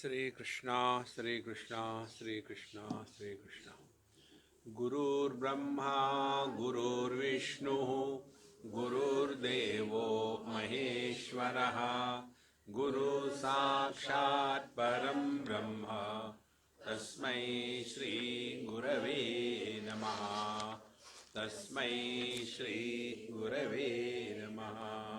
Sri Krishna, Sri Krishna, Sri Krishna, Sri Krishna. Gurur Brahma, Gurur Vishnu, Gurur Devo Maheshwaraha, Guru Sakshat Param Brahma, Tasmai Shri Gurave Namaha, Tasmai Shri Gurave Namaha.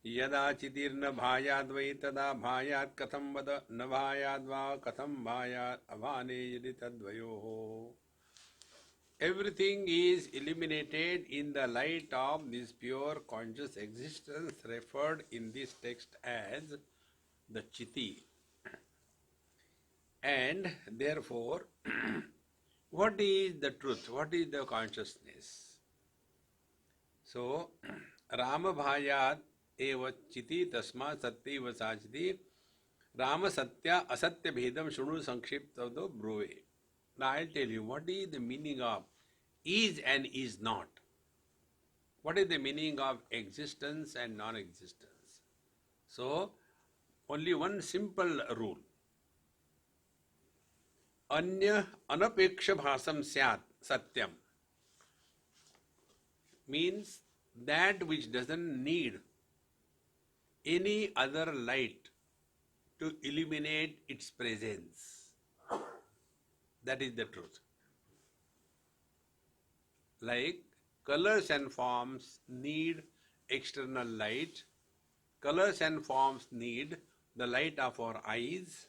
यदा चितिर्न भायाद्वै तदा भायात् कथं वद न भायाद्वा कथं भायात् अभाने यदि तद्वयोः. Everything is illuminated in the light of this pure conscious existence referred in this text as the Chiti. And therefore, what is the truth? What is the consciousness? So, Rama Bhayat एव चिति तस्मा सत्य व साचिति राम सत्या असत्य भेदम शृणु संक्षिप्त ब्रुवे. Now I'll tell you what is the meaning of is and is not. What is the meaning of existence and non-existence? So, only one simple rule. Anya anapeksha bhasam syat satyam means that which doesn't need any other light to illuminate its presence. That is the truth. Like colors and forms need external light. Colors and forms need the light of our eyes.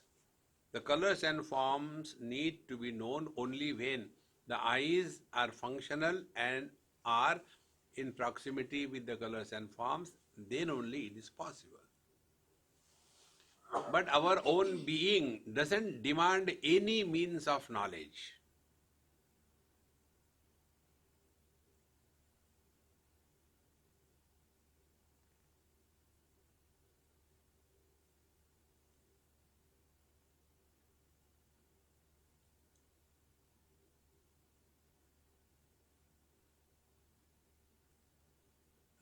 The colors and forms need to be known only when the eyes are functional and are in proximity with the colors and forms, then only it is possible. But our own being doesn't demand any means of knowledge.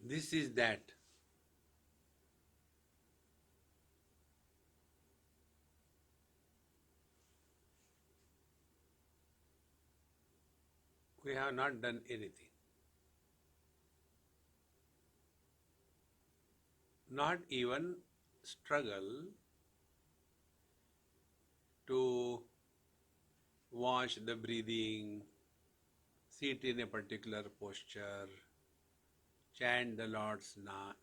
This is that. We have not done anything. Not even struggle to watch the breathing, sit in a particular posture, chant the Lord's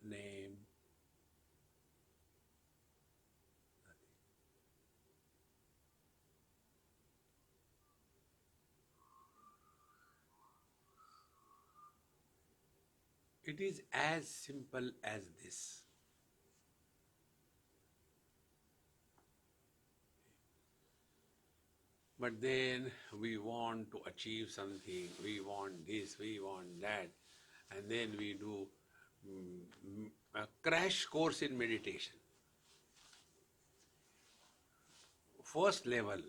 name. It is as simple as this. But then we want to achieve something, we want this, we want that, and then we do a crash course in meditation. First level,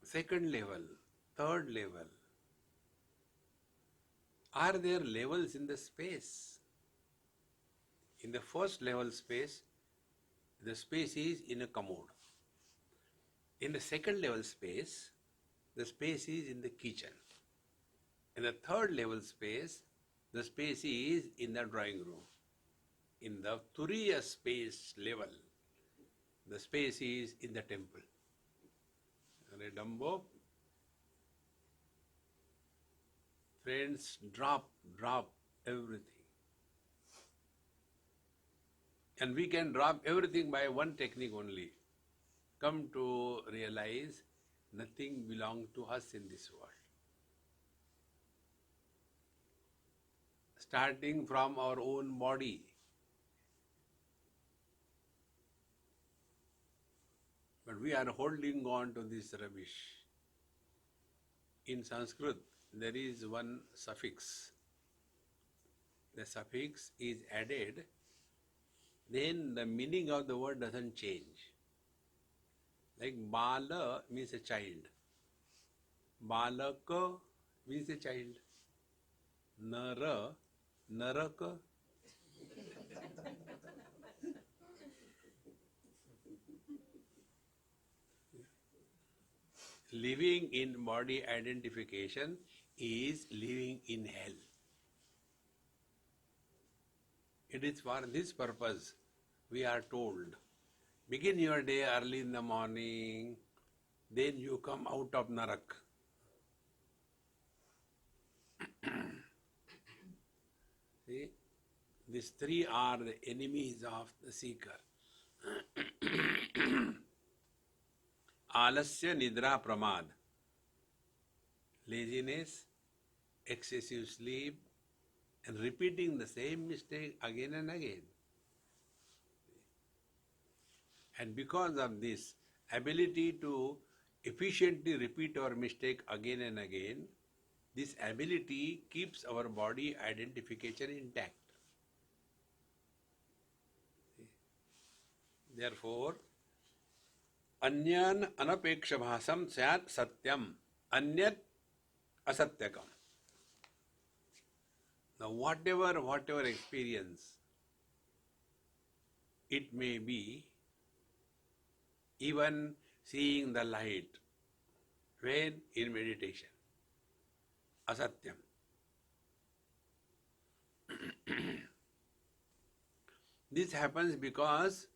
second level, third level. Are there levels in the space? In the first level space, the space is in a commode. In the second level space, the space is in the kitchen. In the third level space, the space is in the drawing room. In the Turiya space level, the space is in the temple. Redambo. Friends, drop everything. And we can drop everything by one technique only. Come to realize nothing belongs to us in this world. Starting from our own body. But we are holding on to this rubbish. In Sanskrit, there is one suffix. The suffix is added, then the meaning of the word doesn't change. Like Bala means a child. Balaka means a child. Nara, Naraka. living in body identification is living in hell. It is for this purpose we are told, begin your day early in the morning, then you come out of Narak. See, these three are the enemies of the seeker. Alasya, Nidra, Pramad. Laziness, excessive sleep, and repeating the same mistake again and again. And because of this ability to efficiently repeat our mistake again and again, this ability keeps our body identification intact. Therefore, anyan anapekshabhasam syat satyam, anyat asatyakam. Now, whatever experience it may be, even seeing the light, when in meditation, asatyam. This happens because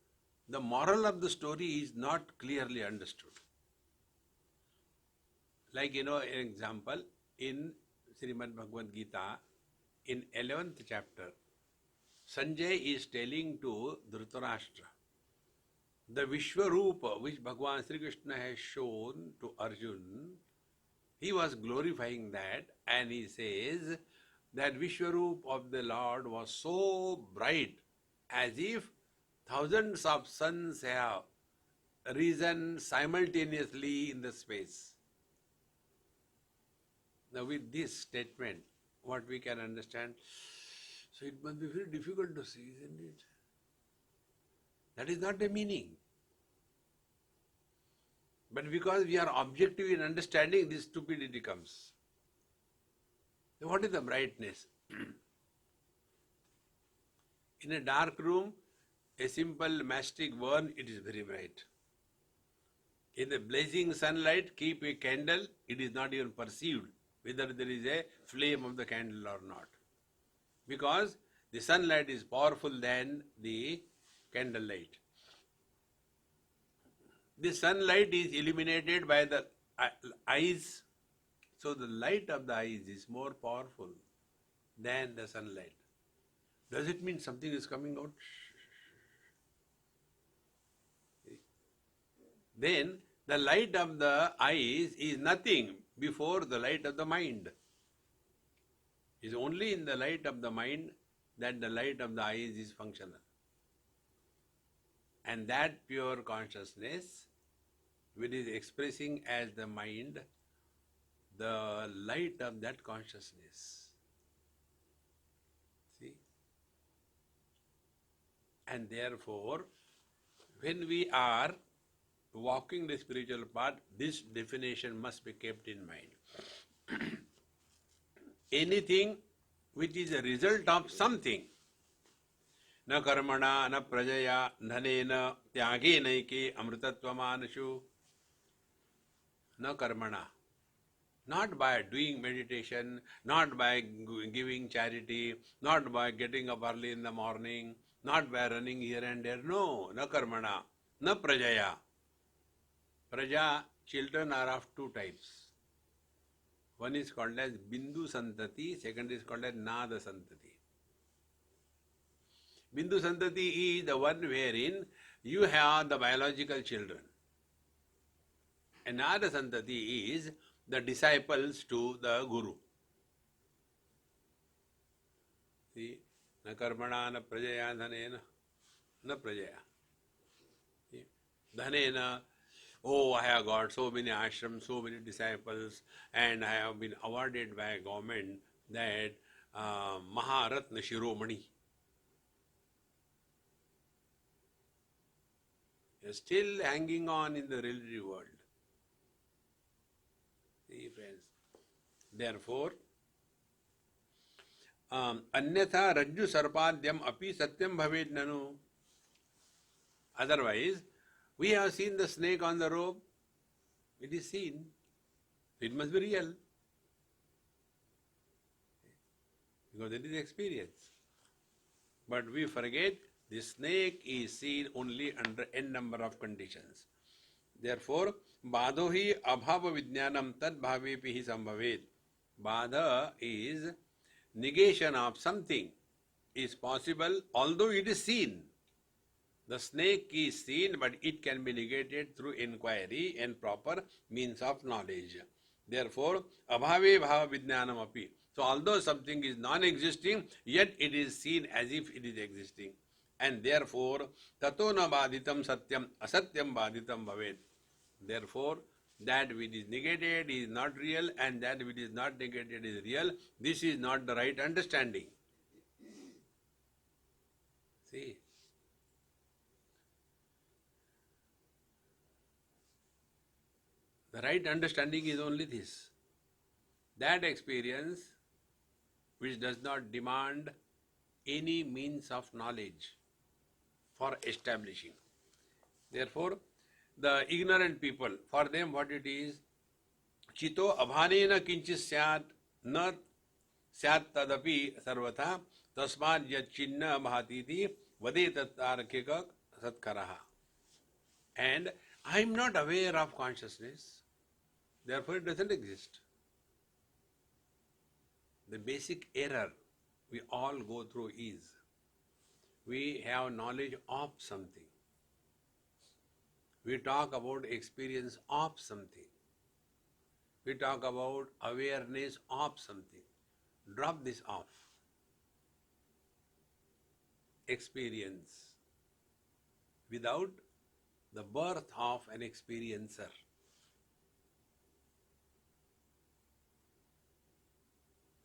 the moral of the story is not clearly understood. Like, an example, in Srimad Bhagavad Gita, in 11th chapter, Sanjay is telling to Dhritarashtra the Vishwarupa which Bhagavan Sri Krishna has shown to Arjun. He was glorifying that, and he says that Vishwarupa of the Lord was so bright as if thousands of suns have risen simultaneously in the space. Now, with this statement, what we can understand, so it must be very difficult to see, isn't it? That is not the meaning. But because we are objective in understanding, this stupidity comes. So what is the brightness? In a dark room, a simple mastic burn, it is very bright. In the blazing sunlight, keep a candle, it is not even perceived whether there is a flame of the candle or not. Because the sunlight is powerful than the candlelight. The sunlight is illuminated by the eyes, so the light of the eyes is more powerful than the sunlight. Does it mean something is coming out? Then the light of the eyes is nothing before the light of the mind. It is only in the light of the mind that the light of the eyes is functional. And that pure consciousness, which is expressing as the mind, the light of that consciousness. See? And therefore, when we are walking the spiritual path, this definition must be kept in mind. Anything which is a result of something, na karmana, na prajaya, dhanena, tyage naike, amritatvamanshu, na karmana. Not by doing meditation, not by giving charity, not by getting up early in the morning, not by running here and there. No, na karmana, na prajaya. Praja, children are of two types. One is called as Bindu Santati, second is called as Nada Santati. Bindu Santati is the one wherein you have the biological children. And Nada Santati is the disciples to the Guru. See, na karmana, na prajaya, dhanena, na prajaya. See, dhanena, oh, I have got so many ashrams, so many disciples, and I have been awarded by government that Maharatna Shiromani. You are still hanging on in the relative world. See, friends. Therefore, anyatha rajju sarpadhyam api satyam bhaved nanu. Otherwise, we have seen the snake on the rope. It is seen. It must be real. Because it is experience. But we forget the snake is seen only under n number of conditions. Therefore, badho hi abhava vijnanam tad bhavepi hi sambhavet. Badha is negation of something is possible although it is seen. The snake is seen, but it can be negated through inquiry and proper means of knowledge. Therefore, abhave bhava vijnanam api. So, although something is non-existing, yet it is seen as if it is existing. And therefore, tato na baditam satyam asatyam baditam bhavet. Therefore, that which is negated is not real, and that which is not negated is real. This is not the right understanding. See? The right understanding is only this. That experience which does not demand any means of knowledge for establishing. Therefore, the ignorant people, for them what it is, chito abhanena kinchis syat na syat tadapi sarvatha tasmad yat chinna bhatiti vadetat tarkika satkaraha. And I am not aware of consciousness, therefore it doesn't exist. The basic error we all go through is we have knowledge of something. We talk about experience of something. We talk about awareness of something. Drop this off. Experience without the birth of an experiencer.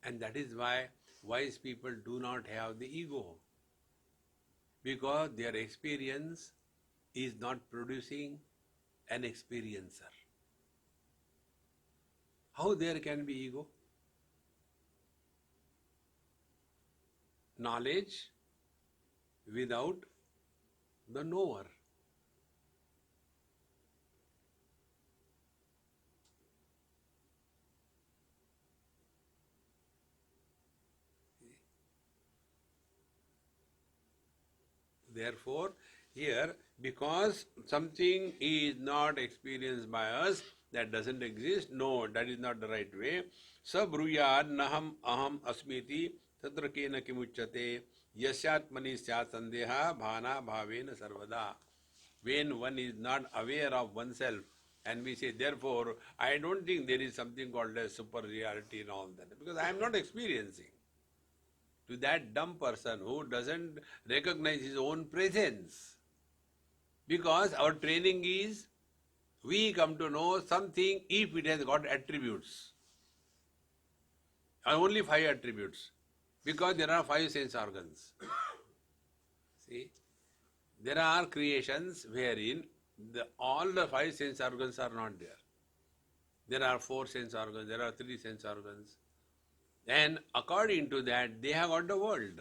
And that is why wise people do not have the ego. Because their experience is not producing an experiencer. How there can be ego? Knowledge without the knower. Therefore, here, because something is not experienced by us, that doesn't exist, no, that is not the right way. Sabruyad naham aham asmiti tatra kena kimuchyate yasyatmani syat sandeha bhana bhavena sarvada. When one is not aware of oneself, and we say, therefore, I don't think there is something called as super reality and all that, because I am not experiencing. To that dumb person who doesn't recognize his own presence. Because our training is, we come to know something if it has got attributes. Only 5 attributes. Because there are 5 sense organs. See? There are creations wherein all the 5 sense organs are not there. There are 4 sense organs, there are 3 sense organs. And according to that, they have got the world.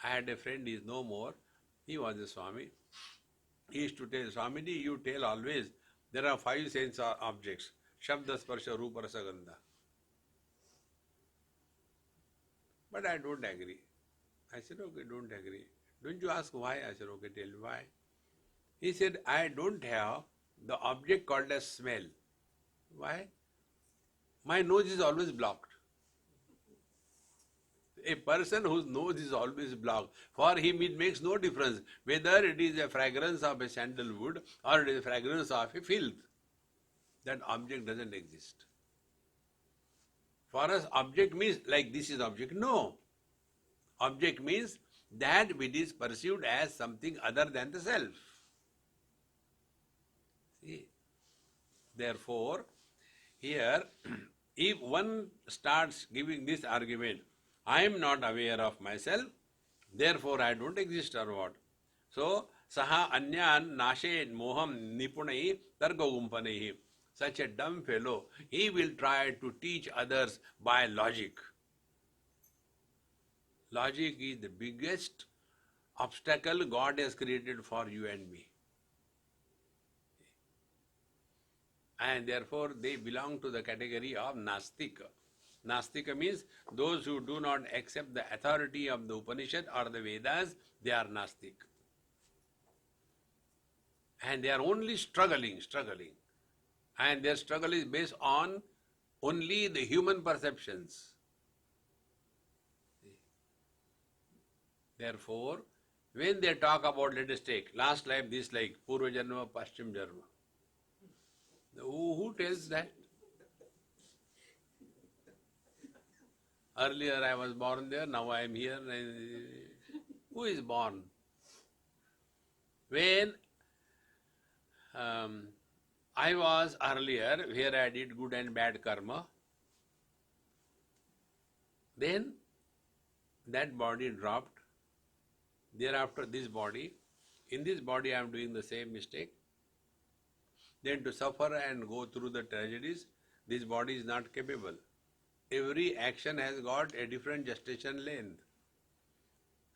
I had a friend, he is no more. He was a Swami. He used to tell, Swamiji, you tell always, there are 5 sense objects. Shabda, Sparsha, Rupa, Rasa, Gandha. But I don't agree. I said, okay, don't agree. Don't you ask why? I said, okay, tell me why. He said, I don't have the object called as smell. Why? My nose is always blocked. A person whose nose is always blocked, for him it makes no difference whether it is a fragrance of a sandalwood or it is a fragrance of a filth. That object doesn't exist. For us, object means like this is object. No. Object means that which is perceived as something other than the self. See? Therefore, here, if one starts giving this argument, I am not aware of myself, therefore I don't exist or what. So, saha anyan nashe moham nipunai targogumpanai. Such a dumb fellow, he will try to teach others by logic. Logic is the biggest obstacle God has created for you and me. and therefore they belong to the category of Nastika. Nastika means those who do not accept the authority of the Upanishad or the Vedas, they are Nastik. And they are only struggling. And their struggle is based on only the human perceptions. Therefore, when they talk about, let us take last life, this life, Purva Janma, Paschim Janma. Who tells that? Earlier I was born there, now I am here. Who is born? When I was earlier, where I did good and bad karma, then that body dropped. Thereafter this body, in this body I am doing the same mistake. Then to suffer and go through the tragedies, this body is not capable. Every action has got a different gestation length.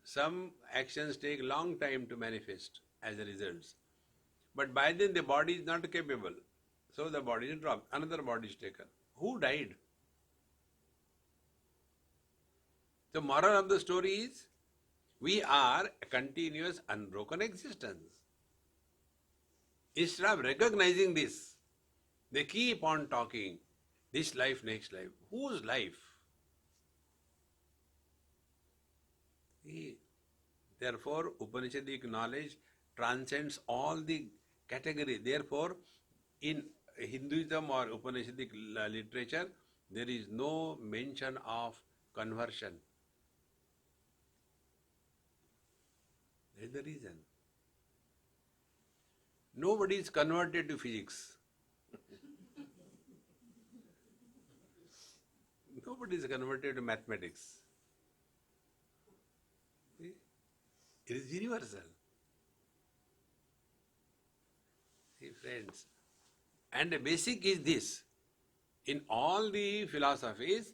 Some actions take long time to manifest as a result. But by then the body is not capable. So the body is dropped. Another body is taken. Who died? The moral of the story is, we are a continuous unbroken existence. Instead of recognizing this, they keep on talking, this life, next life. Whose life? Therefore, Upanishadic knowledge transcends all the categories. Therefore, in Hinduism or Upanishadic literature, there is no mention of conversion. That is the reason. Nobody is converted to physics. Nobody is converted to mathematics. It is universal. See, friends. And the basic is this. In all the philosophies,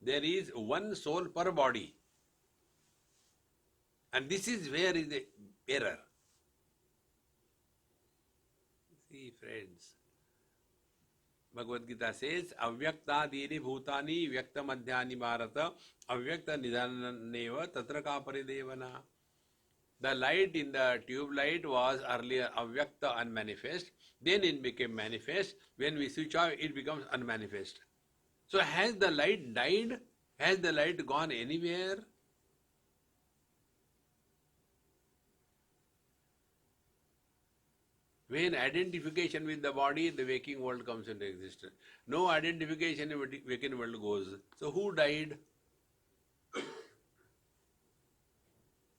there is one soul per body. And this is where is the error. See, friends. Bhagavad Gita says, Avyaktadini bhutani vyakta madhyani bharata avyakta nidhananeva tatra ka paridevana. The light in the tube light was earlier avyakta, unmanifest. Then it became manifest. When we switch off, it becomes unmanifest. So has the light died? Has the light gone anywhere? When identification with the body, the waking world comes into existence. No identification in the waking world goes. So who died?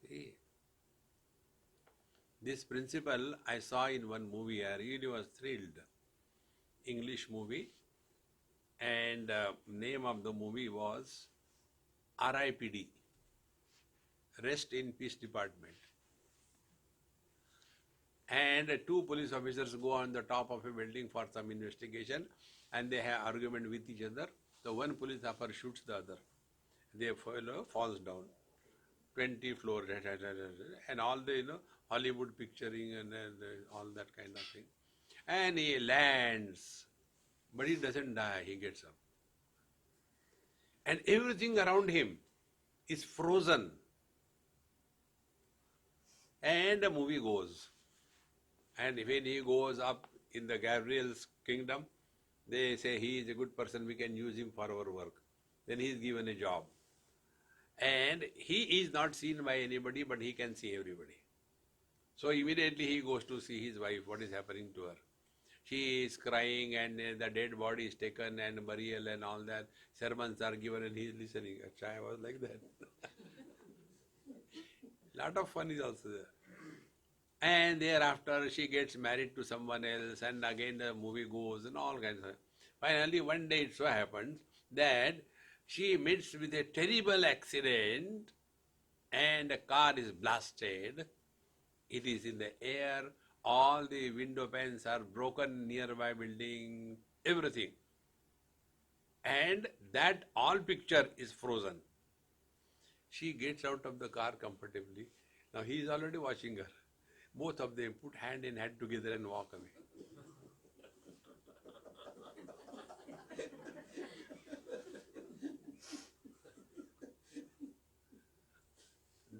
See, this principle I saw in one movie. I really was thrilled. English movie. And name of the movie was RIPD. Rest in Peace Department. And two police officers go on the top of a building for some investigation, and they have argument with each other. So one police officer shoots the other. The fellow falls down, 20 floors, and all the Hollywood picturing and all that kind of thing. And he lands, but he doesn't die. He gets up, and everything around him is frozen. And the movie goes. And when he goes up in the Gabriel's kingdom, they say he is a good person, we can use him for our work. Then he is given a job. And he is not seen by anybody, but he can see everybody. So immediately he goes to see his wife, what is happening to her. She is crying, and the dead body is taken, and burial and all that. Sermons are given, and he is listening. I was like that. Lot of fun is also there. And thereafter she gets married to someone else, and again the movie goes and all kinds of. Finally one day it so happens that she meets with a terrible accident and a car is blasted. It is in the air, all the window panes are broken, nearby building, everything. And that all picture is frozen. She gets out of the car comfortably. Now he is already watching her. Both of them put hand in hand together and walk away.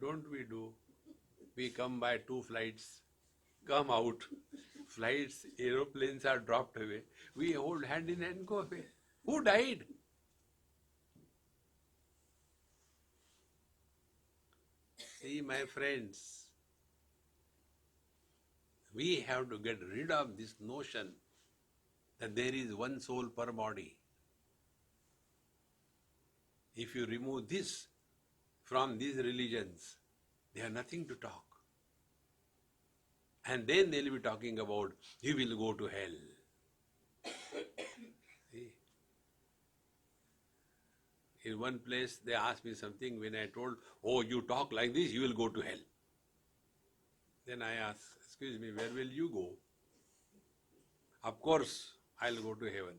don't we do? We come by 2 flights, come out. Flights, aeroplanes are dropped away. We hold hand in hand, go away. Who died? See, my friends, we have to get rid of this notion that there is one soul per body. If you remove this from these religions, they have nothing to talk. And then they'll be talking about, you will go to hell. See? In one place, they asked me something when I told, oh, you talk like this, you will go to hell. Then I asked, excuse me, where will you go? Of course, I'll go to heaven.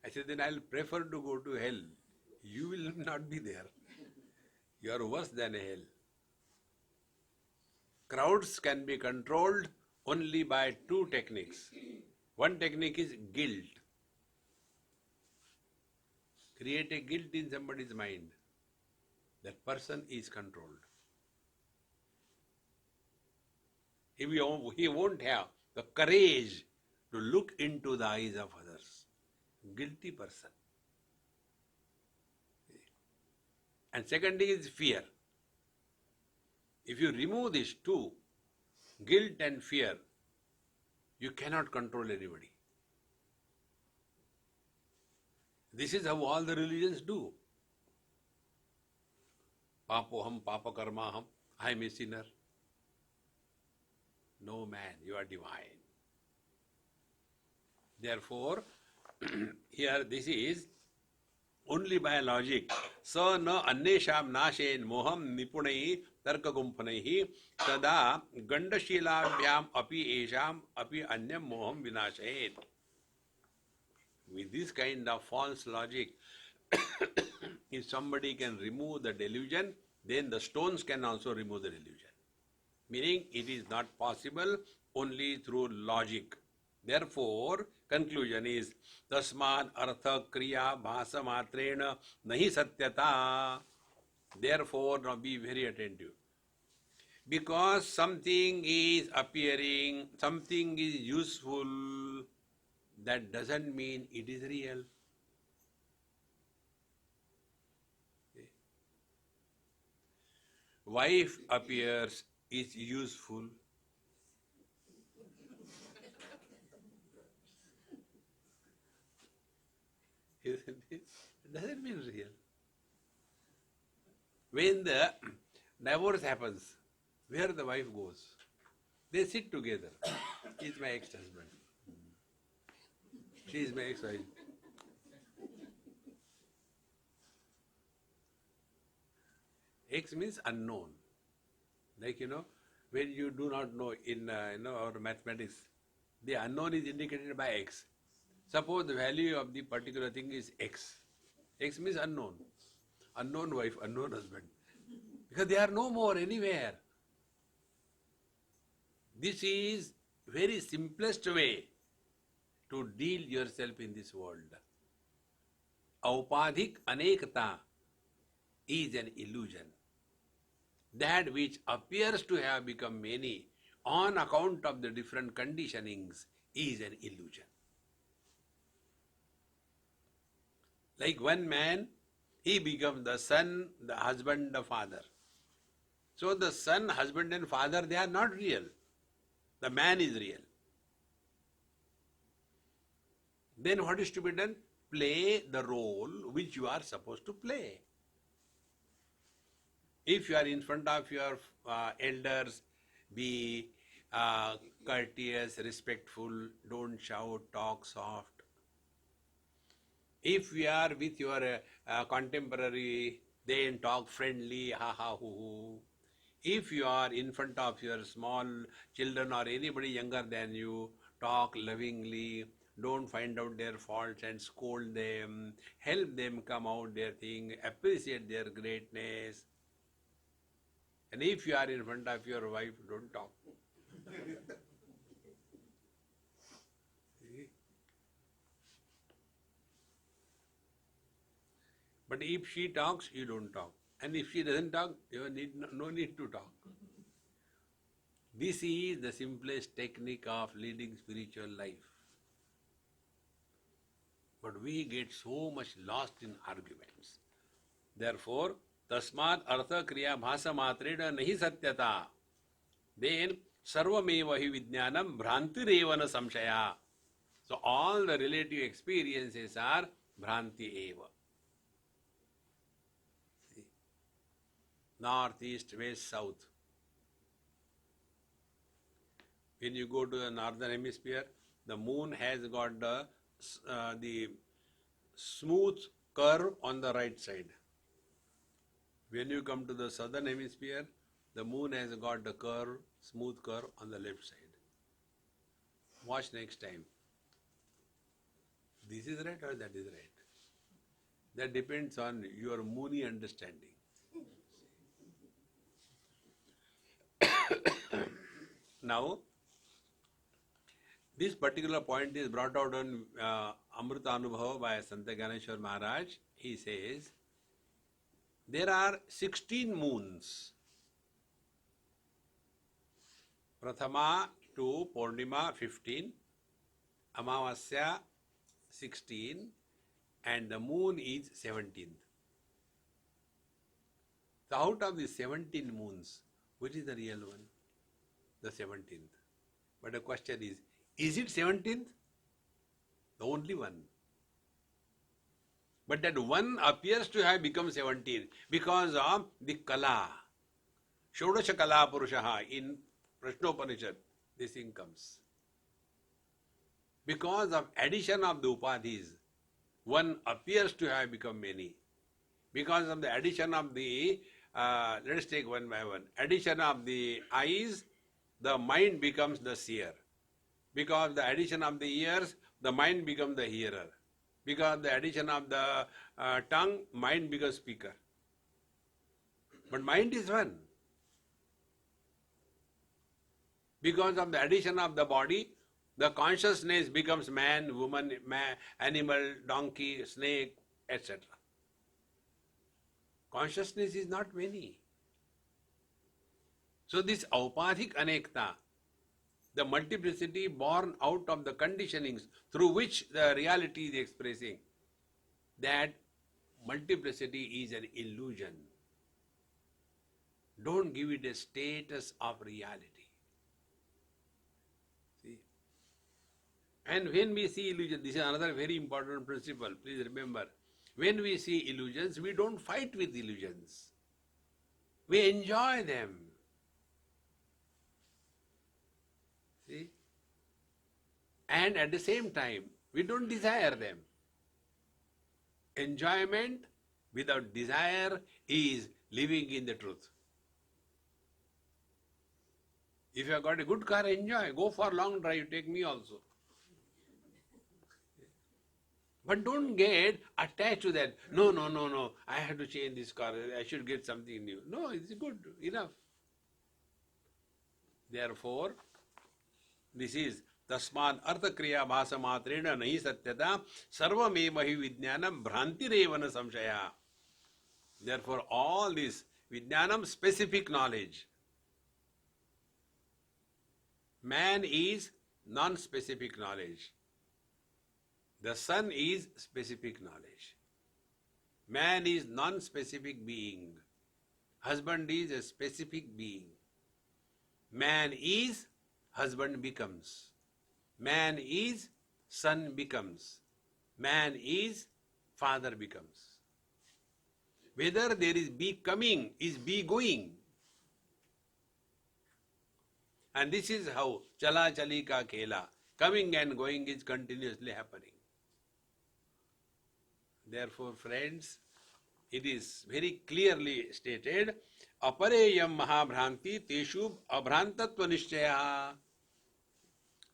I said, then I'll prefer to go to hell. You will not be there. You are worse than hell. Crowds can be controlled only by 2 techniques. One technique is guilt. Create a guilt in somebody's mind. That person is controlled. If he won't have the courage to look into the eyes of others, guilty person. And second thing is fear. If you remove these 2, guilt and fear, you cannot control anybody. This is how all the religions do. Papoham, papakarmaham, I am a sinner. No man, you are divine. Therefore, here this is only by logic. Sa na annesham nashen moham nipunai tarkagumpanahi tada gandashilabhyam api esham api anyam moham vinashet. With this kind of false logic, if somebody can remove the delusion, then the stones can also remove the delusion. Meaning it is not possible only through logic. Therefore, conclusion is tasmad artha kriya bhasa matrena nahi satyata. Therefore, now be very attentive. Because something is appearing, something is useful, that doesn't mean it is real. Wife appears, is useful. Isn't it? It doesn't mean real. When the divorce happens, where the wife goes? They sit together. He is my ex-husband. She is my ex-wife. X means unknown. Like, when you do not know in our mathematics, the unknown is indicated by X. Suppose the value of the particular thing is X. X means unknown. Unknown wife, unknown husband. Because they are no more anywhere. This is very simplest way to deal yourself in this world. Aupadhik anekta is an illusion. That which appears to have become many on account of the different conditionings is an illusion. Like one man, he becomes the son, the husband, the father. So the son, husband and father, they are not real. The man is real. Then what is to be done? Play the role which you are supposed to play. If you are in front of your elders, be courteous, respectful, don't shout, talk soft. If you are with your contemporary, then talk friendly, ha ha hoo hoo. If you are in front of your small children or anybody younger than you, talk lovingly, don't find out their faults and scold them, help them come out their thing, appreciate their greatness. And if you are in front of your wife, don't talk. But if she talks, you don't talk. And if she doesn't talk, you need no need to talk. This is the simplest technique of leading spiritual life. But we get so much lost in arguments. Therefore, tasmat artha kriya bhasa matrena nahi satyata. Then, sarvameva hi vijnanam bhrantireva na samshaya. So all the relative experiences are bhranti eva. See? North, east, west, south. When you go to the northern hemisphere, the moon has got the smooth curve on the right side. When you come to the southern hemisphere, the moon has got the curve, smooth curve on the left side. Watch next time. This is right or that is right? That depends on your moony understanding. Now, this particular point is brought out on Amrita Anubhava by Santa Gyaneshwar Maharaj. He says, there are 16 moons. Prathama to Purnima 15, Amavasya 16, and the moon is 17th. So out of the 17 moons, which is the real one? The 17th. But the question is it 17th? The only one. But that one appears to have become 17 because of the kala. Shodasha kala purushaha in Prashnopanishad, this thing comes. Because of addition of the upadhis, one appears to have become many. Because of the addition of the, let us take one by one, addition of the eyes, the mind becomes the seer. Because of the addition of the ears, the mind becomes the hearer. Because of the addition of the tongue, mind becomes speaker. But mind is one. Because of the addition of the body, the consciousness becomes man, woman, animal, donkey, snake, etc. Consciousness is not many. So this aupadhik anekta, the multiplicity born out of the conditionings through which the reality is expressing, that multiplicity is an illusion. Don't give it a status of reality. See? And when we see illusion, this is another very important principle, please remember. When we see illusions, we don't fight with illusions. We enjoy them. See? And at the same time, we don't desire them. Enjoyment without desire is living in the truth. If you have got a good car, enjoy. Go for long drive, take me also. But don't get attached to that. No. I have to change this car. I should get something new. No, it's good enough. Therefore, this is tasmad artha kriya bhasa matrena nahi satyata sarvameva hi vijnanam bhrantireva na samshaya. Therefore, all this vijnanam, specific knowledge. Man is non-specific knowledge. The sun is specific knowledge. Man is non-specific being. Husband is a specific being. Man is, husband becomes. Man is, son becomes. Man is, father becomes. Whether there is becoming, is be going. And this is how chala chali ka khela, coming and going is continuously happening. Therefore, friends, it is very clearly stated, apareyam mahabhranti teshu abhrantatva nishchaya.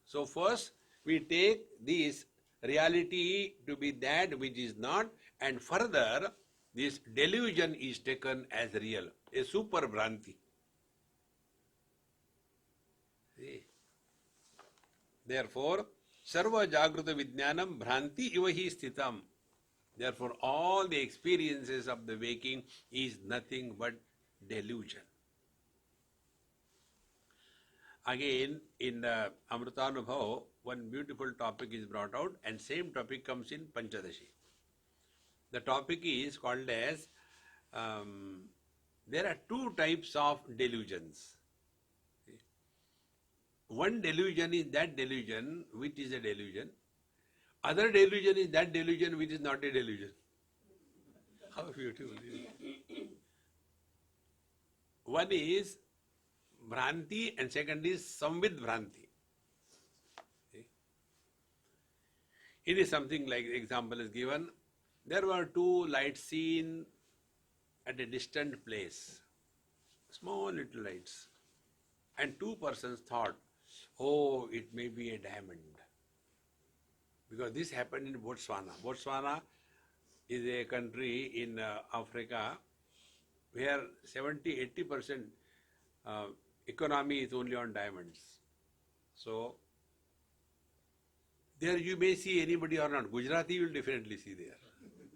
So first, we take this reality to be that which is not, and further, this delusion is taken as real, a super bhranti. See? Therefore, sarva jagruta vijnanam bhranti iva hi sthitam. Therefore, all the experiences of the waking is nothing but delusion. Again, in the Amritanubhav, one beautiful topic is brought out, and same topic comes in Panchadashi. The topic is called as, there are two types of delusions. One delusion is that delusion which is a delusion. Other delusion is that delusion which is not a delusion. How beautiful is it? One is Bhranti and second is Samvid Bhranti. It is something like, example is given. There were two lights seen at a distant place. Small little lights. And two persons thought, oh, it may be a diamond. Because this happened in Botswana. Botswana is a country in Africa where 70-80% economy is only on diamonds. So, there you may see anybody or not. Gujarati you will definitely see there.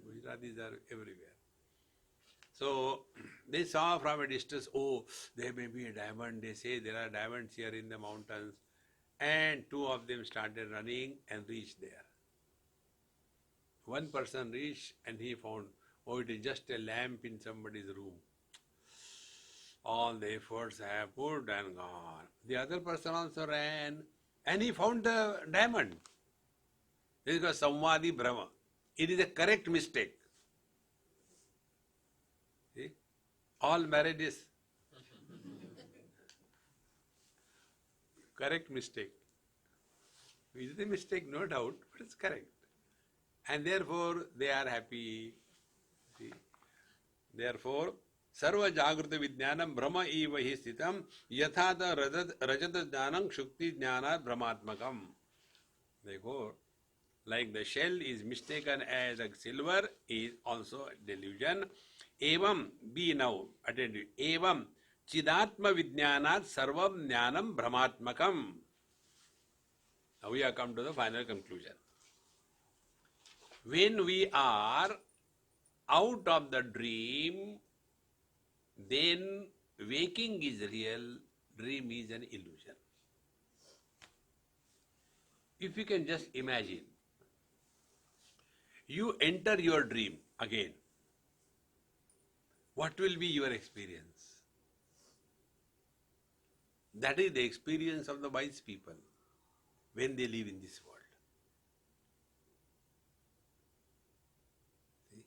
Gujaratis are everywhere. So, they saw from a distance, oh, there may be a diamond. They say there are diamonds here in the mountains. And two of them started running and reached there. One person reached and he found, oh, it is just a lamp in somebody's room. All the efforts have put and gone. The other person also ran and he found the diamond. This is called Samvadi Brahma. It is a correct mistake. See? All marriages. Correct mistake. It is a mistake, no doubt, but it's correct. And therefore, they are happy. See? Therefore, Sarva Jagruta Vijnanam Brahma eva hi sthitam yathata rajata jnanam shukti jnana brahmatmakam. Therefore, like the shell is mistaken as a silver is also a delusion. Evam, be now, attentive. Evam chidatma vijnanat sarvam jnanam brahmatmakam. Now we have come to the final conclusion. When we are out of the dream, then waking is real, dream is an illusion. If you can just imagine, you enter your dream again, what will be your experience? That is the experience of the wise people when they live in this world. See?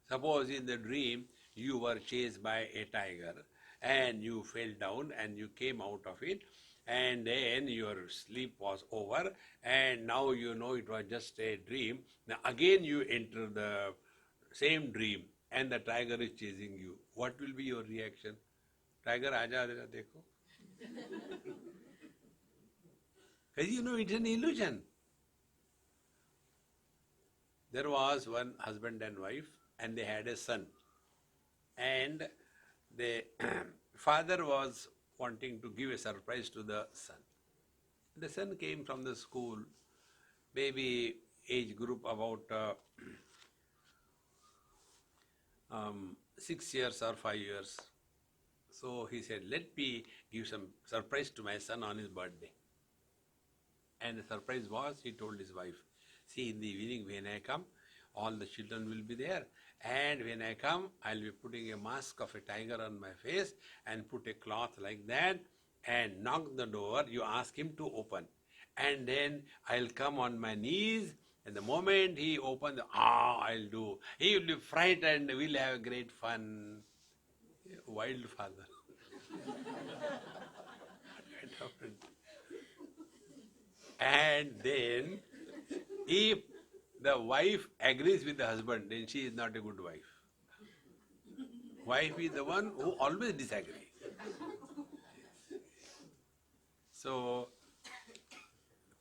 Suppose in the dream you were chased by a tiger and you fell down and you came out of it, and then your sleep was over and now you know it was just a dream. Now again you enter the same dream and the tiger is chasing you. What will be your reaction? Tiger, aaja dekho. Because you know it's an illusion. There was one husband and wife and they had a son. And the father was wanting to give a surprise to the son. The son came from the school, maybe age group about 6 years or 5 years. So he said, let me give some surprise to my son on his birthday. And the surprise was, he told his wife, see, in the evening when I come, all the children will be there. And when I come, I'll be putting a mask of a tiger on my face and put a cloth like that and knock the door. You ask him to open. And then I'll come on my knees. And the moment he opens, I'll do. He will be frightened. We'll have great fun. Wild father. And then, if the wife agrees with the husband, then she is not a good wife. Wife is the one who always disagrees. So,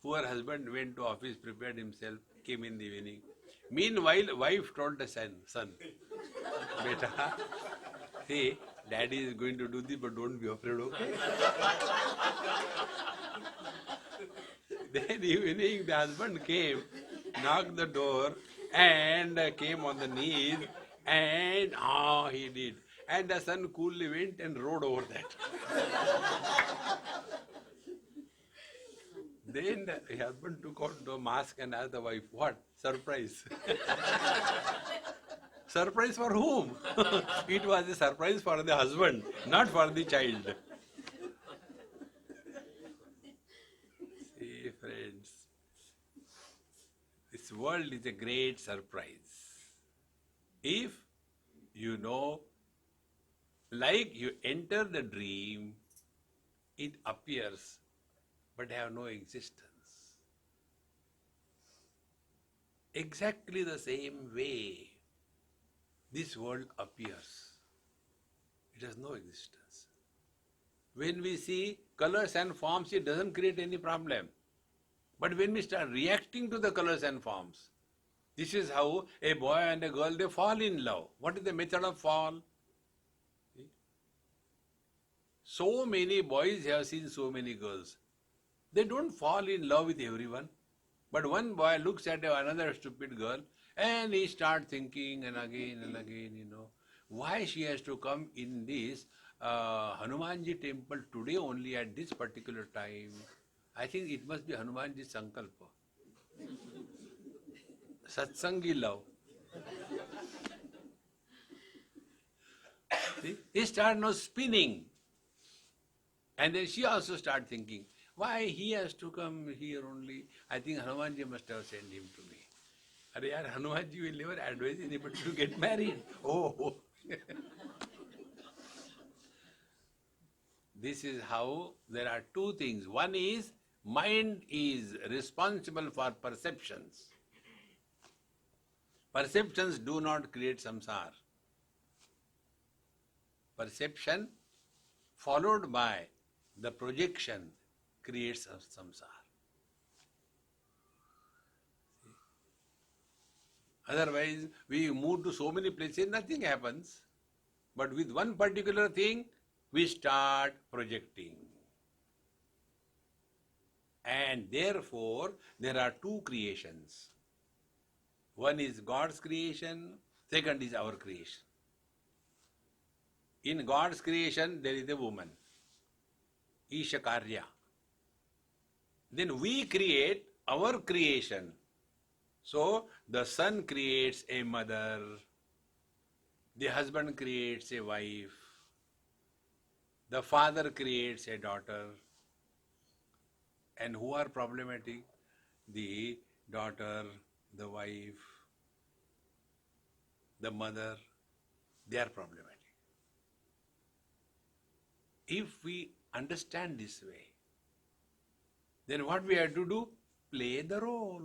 poor husband went to office, prepared himself, came in the evening. Meanwhile, wife told the son, Beta, see, daddy is going to do this, but don't be afraid, okay? Then evening the husband came, knocked the door and came on the knees and he did. And the son coolly went and rode over that. Then the husband took out the mask and asked the wife, "What? Surprise." Surprise for whom? It was a surprise for the husband, not for the child. See, friends, this world is a great surprise. If you know, like you enter the dream, it appears but have no existence. Exactly the same way this world appears. It has no existence. When we see colors and forms, it doesn't create any problem. But when we start reacting to the colors and forms, this is how a boy and a girl, they fall in love. What is the method of fall? So many boys have seen so many girls. They don't fall in love with everyone. But one boy looks at another stupid girl and he starts thinking and again, why she has to come in this Hanumanji temple today only at this particular time. I think it must be Hanumanji's Sankalpa. Satsangi love. See? He starts now spinning. And then she also starts thinking, why he has to come here only? I think Hanumanji must have sent him to me. Are yaar, Hanumanji will never advise anybody to get married. Oh. This is how there are two things. One is, mind is responsible for perceptions. Perceptions do not create samsara. Perception followed by the projection creates a samsara. Otherwise, we move to so many places, nothing happens. But with one particular thing, we start projecting. And therefore, there are two creations. One is God's creation, second is our creation. In God's creation, there is a woman, Isha Karya. Then we create our creation. So, the son creates a mother, the husband creates a wife, the father creates a daughter. And who are problematic? The daughter, the wife, the mother, they are problematic. If we understand this way, then what we have to do? Play the role.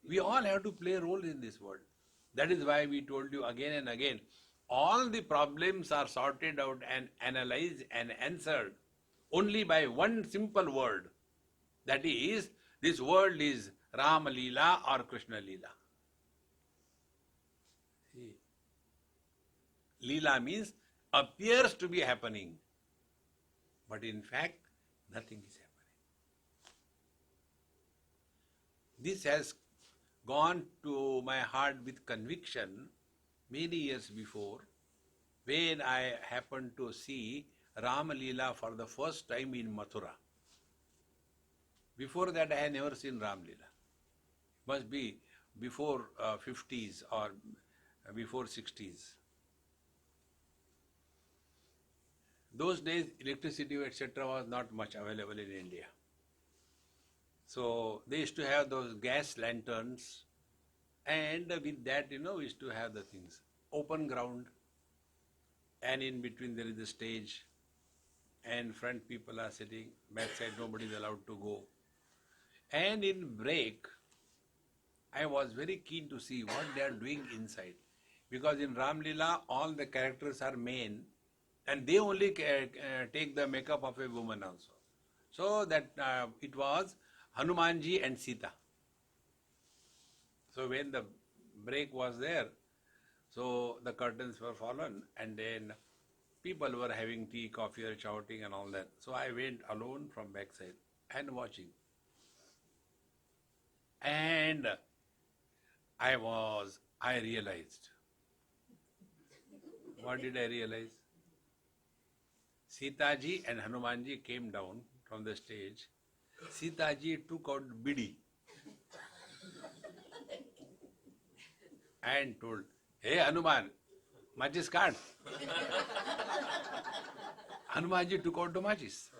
We all have to play a role in this world. That is why we told you again and again, all the problems are sorted out and analyzed and answered only by one simple word. That is, this world is Rama Leela or Krishna Leela. See, Leela means appears to be happening, but in fact, nothing is happening. This has gone to my heart with conviction many years before, when I happened to see Rama Leela for the first time in Mathura. Before that, I had never seen Ram Leela. Must be before 50s or before 60s. Those days, electricity, etc. was not much available in India. So they used to have those gas lanterns, and with that, we used to have the things. Open ground, and in between there is the stage, and front people are sitting, back side nobody is allowed to go. And in break, I was very keen to see what they are doing inside. Because in Ram Leela, all the characters are men, and they only take the makeup of a woman also. So that it was Hanumanji and Sita. So when the break was there, so the curtains were fallen, and then people were having tea, coffee, or shouting and all that. So I went alone from backside and watching. And I realized. What did I realize? Sitaji and Hanumanji came down from the stage. Sitaji took out bidi and told, "Hey Hanuman, matches card." Hanumanji took out the matches.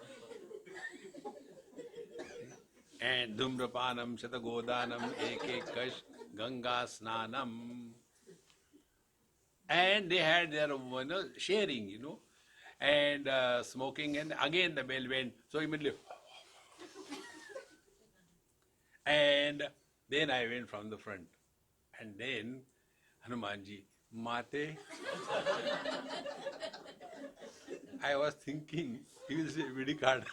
And Dhumrapanam, Shatagodanam, Ekekash, Ganga Snanam. And they had their sharing, and smoking, and again the bell went. So immediately. And then I went from the front. And then Hanumanji, Mate. I was thinking, he will say, Vidi card.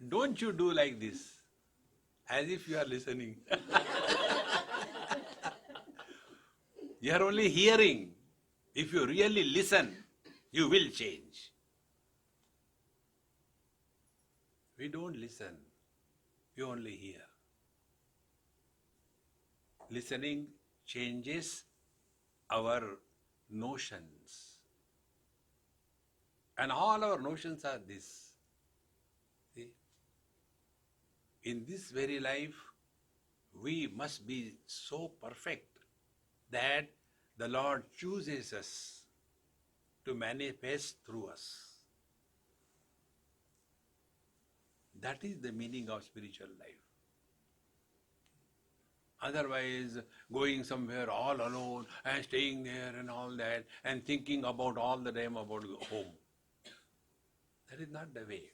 Don't you do like this, as if you are listening. You are only hearing. If you really listen, you will change. We don't listen, we only hear. Listening changes our notions. And all our notions are this. See? In this very life, we must be so perfect that the Lord chooses us to manifest through us. That is the meaning of spiritual life. Otherwise, going somewhere all alone and staying there and all that and thinking about all the time about home. That is not the way.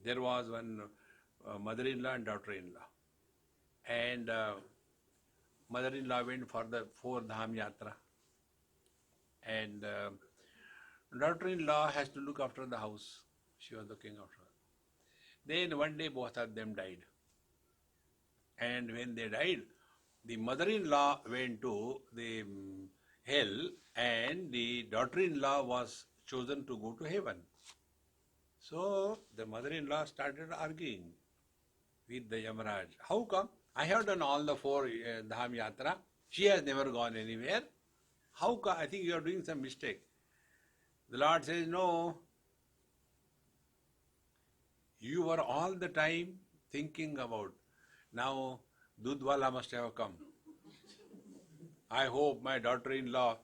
There was one mother-in-law and daughter-in-law. And mother-in-law went for the 4 Dham Yatra. And daughter-in-law has to look after the house. She was looking after her. Then one day both of them died. And when they died, the mother-in-law went to the hell and the daughter-in-law was chosen to go to heaven. So the mother-in-law started arguing with the Yamaraj. How come? I have done all the 4 Dham Yatra. She has never gone anywhere. How come? I think you are doing some mistake. The Lord says, no. You were all the time thinking about, now Dudwala must have come. I hope my daughter-in-law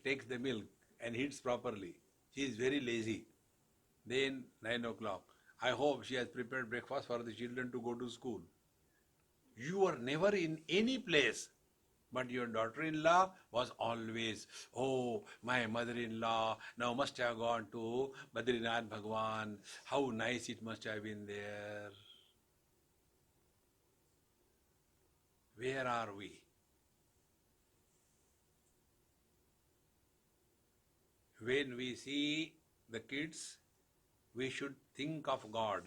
takes the milk and eats properly. She is very lazy. Then 9 o'clock. I hope she has prepared breakfast for the children to go to school. You were never in any place, but your daughter-in-law was always, oh, my mother-in-law now must have gone to Badrinath Bhagwan. How nice it must have been there. Where are we? When we see the kids, we should think of God.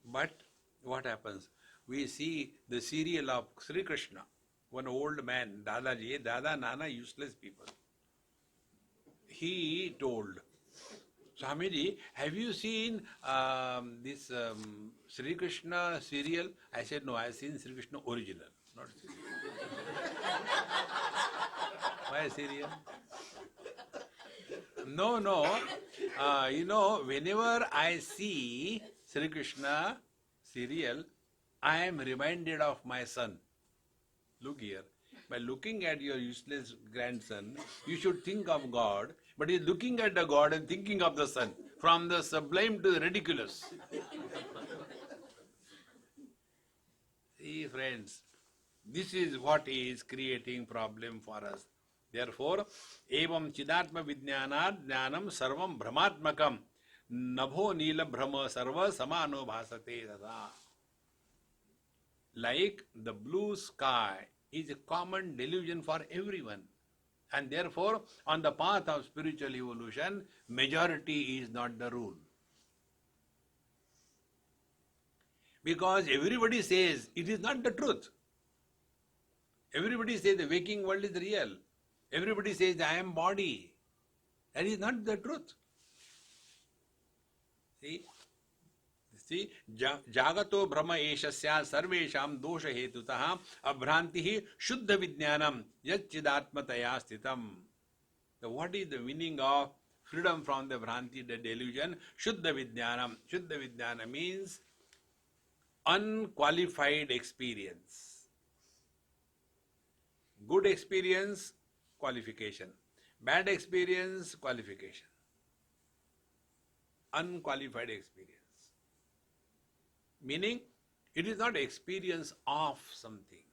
But what happens? We see the serial of Sri Krishna, one old man, Dadaji, Dada, Nana, useless people. He told, Swamiji, have you seen this Sri Krishna serial? I said, no, I have seen Sri Krishna original, not serial. Why serial? No. Whenever I see Sri Krishna serial, I am reminded of my son. Look here. By looking at your useless grandson, you should think of God, but he is looking at the God and thinking of the son, from the sublime to the ridiculous. See, friends, this is what is creating problem for us. Therefore, evam chidatma vijnanat jnanam sarvam brahmatmakam nabho nila brahma sarva samano bhasate dada. Like the blue sky is a common delusion for everyone. And therefore, on the path of spiritual evolution, majority is not the rule. Because everybody says it is not the truth. Everybody says the waking world is real. Everybody says I am body. That is not the truth. See, see, jagato brahma eshasya sarvesham dosha hetutah abhrantihi shuddha vijnanam yacchidatmataya sthitam. So what is the meaning of freedom from the bhranti, the delusion? Shuddha vijnanam. Shuddha vijnana means unqualified experience. Good experience, qualification. Bad experience, qualification. Unqualified experience. Meaning, it is not experience of something.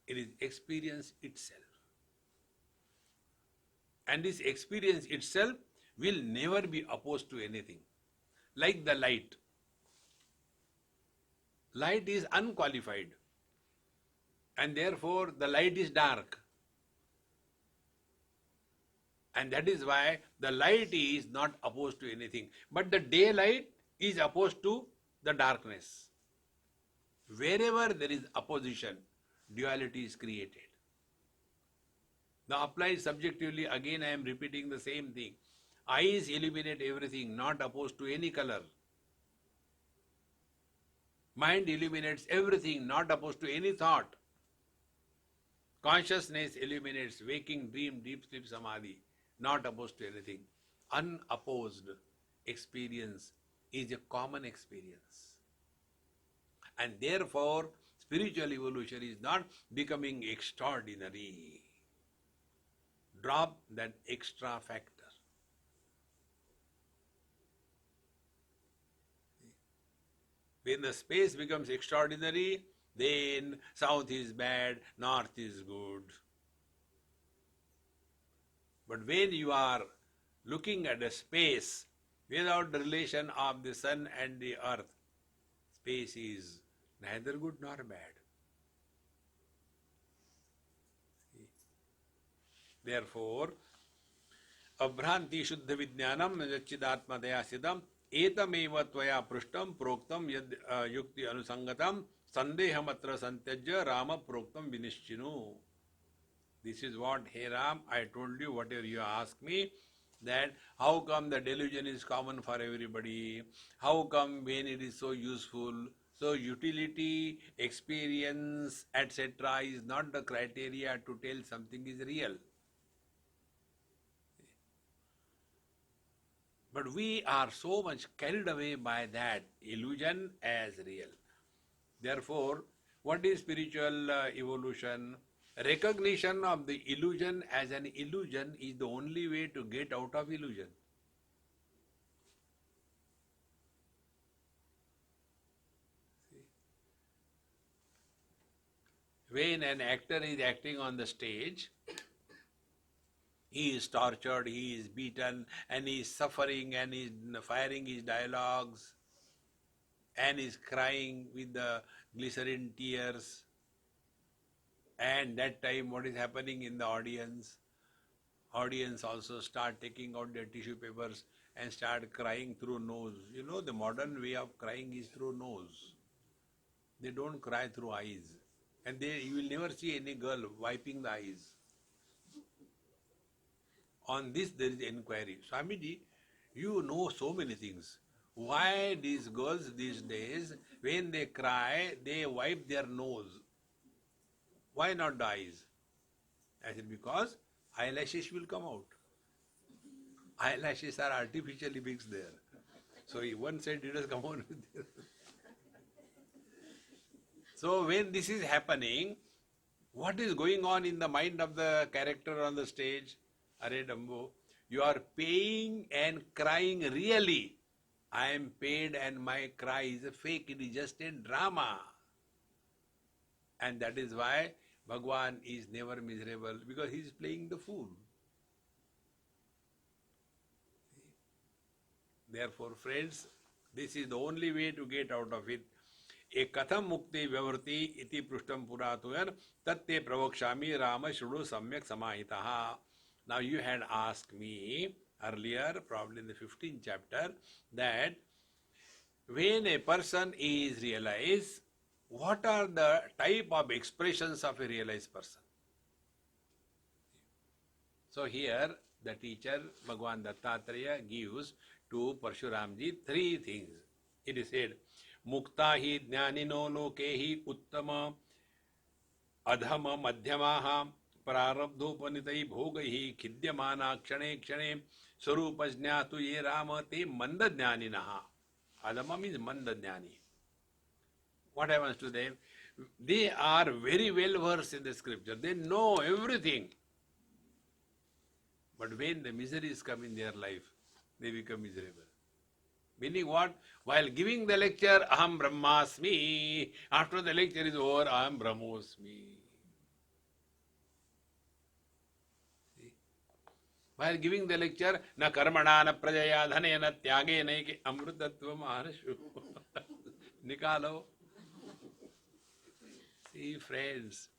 It is experience itself. And this experience itself will never be opposed to anything. Like the light. Light is unqualified. And therefore, the light is dark. And that is why the light is not opposed to anything. But the daylight is opposed to the darkness. Wherever there is opposition, duality is created. Now applied subjectively, again I am repeating the same thing. Eyes illuminate everything, not opposed to any color. Mind illuminates everything, not opposed to any thought. Consciousness illuminates waking, dream, deep sleep, samadhi, not opposed to anything. Unopposed experience is a common experience. And therefore, spiritual evolution is not becoming extraordinary. Drop that extra factor. When the space becomes extraordinary, then south is bad, north is good. But when you are looking at a space without the relation of the sun and the earth, space is neither good nor bad. Therefore, abhranti shuddha vijnanam yacchidatmadaya siddham etameva tvaya prishtam proktam yad yukti anusangatam sandeham santyajya rama proktam vinishchinu. This is what, hey Ram, I told you whatever you ask me, that how come the delusion is common for everybody? How come when it is so useful? So utility, experience, etc. is not the criteria to tell something is real. But we are so much carried away by that illusion as real. Therefore, what is spiritual evolution? Recognition of the illusion as an illusion is the only way to get out of illusion. When an actor is acting on the stage, he is tortured, he is beaten, and he is suffering, and he is firing his dialogues, and is crying with the glycerin tears. And that time what is happening in the audience? Audience also start taking out their tissue papers and start crying through nose. You know, the modern way of crying is through nose. They don't cry through eyes. And you will never see any girl wiping the eyes. On this there is inquiry. Swamiji, you know so many things. Why these girls these days, when they cry, they wipe their nose? Why not the eyes? I said, because eyelashes will come out. Eyelashes are artificially fixed there. So one said it has come out with there. So when this is happening, what is going on in the mind of the character on the stage? Are Dambo, you are paying and crying really. I am paid and my cry is a fake, it is just a drama. And that is why Bhagwan is never miserable, because he is playing the fool. Therefore, friends, this is the only way to get out of it. E katham mukti vyavrti iti prushtam puratuyan tatte pravakshami rama shrudu samyak samahitaha. Now you had asked me earlier, probably in the 15th chapter, that when a person is realized, what are the type of expressions of a realized person? So here the teacher Bhagwan Dattatreya gives to Parshuramji three things. It is said, Mukta hi jnanino lokehi uttama adhama madhyamaha prarabdhopanitai bhogaihi khidyamana kshane kshane swarupajñātu ye rama te mandajñāninaha. Adhama means mandajñāni. What happens to them? They are very well versed in the scripture. They know everything. But when the miseries come in their life, they become miserable. Meaning what? While giving the lecture, Aham Brahmasmi. After the lecture is over, Aham Brahmosmi. See? While giving the lecture, na karmana na prajaya dhane na tyage naike amrutatvam aharashu. Nikalo. See, friends,